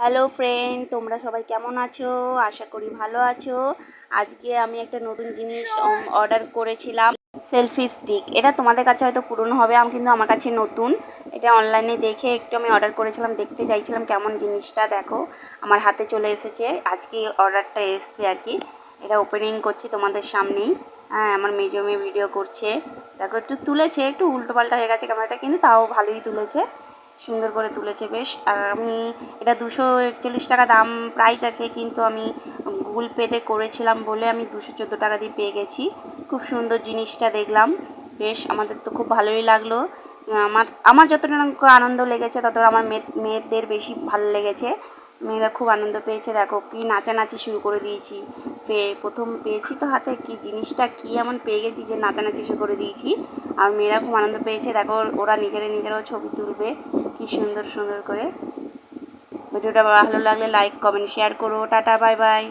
Hello friend, তোমরা সবাই কেমন আছো? আশা করি ভালো আছো। আজকে আমি একটা নতুন জিনিস অর্ডার করেছিলাম, সেলফি স্টিক। এটা তোমাদের কাছে হয়তো পুরনো হবে, কিন্তু আমার কাছে নতুন। এটা অনলাইনে দেখে একটু আমি অর্ডার করেছিলাম, দেখতে চাইছিলাম কেমন জিনিসটা। দেখো আমার হাতে চলে এসেছে, আজকে অর্ডারটা এসছে আর কি। এটা ওপেনিং করছি তোমাদের সামনেই। হ্যাঁ, আমার মেজো মেয়ে ভিডিও করছে। দেখো একটু তুলেছে, একটু উল্টো পাল্টা হয়ে গেছে ক্যামেরাটা, কিন্তু তাও ভালোই তুলেছে, সুন্দর করে তুলেছে বেশ। আর আমি এটা 241 টাকা দাম প্রাইস আছে, কিন্তু আমি গুগল পেতে করেছিলাম বলে আমি 214 টাকা দিয়ে পেয়ে গেছি। খুব সুন্দর জিনিসটা দেখলাম, বেশ আমাদের তো খুব ভালোই লাগলো। আমার আমার যতটা আনন্দ লেগেছে ততটা আমার মেয়েদের বেশি ভালো লেগেছে। মেয়েরা খুব আনন্দ পেয়েছে। দেখো কি নাচানাচি শুরু করে দিয়েছি, প্রথম পেয়েছি তো হাতে, কি জিনিসটা কি এমন পেয়ে গেছি যে নাচানাচি শুরু করে দিয়েছি। আর মেয়েরা খুব আনন্দ পেয়েছে। দেখো ওরা নিজেরাও ছবি তুলবে কি সুন্দর সুন্দর করে। ভিডিওটা ভালো লাগলে লাইক কমেন্ট শেয়ার করো। Tata, bye bye.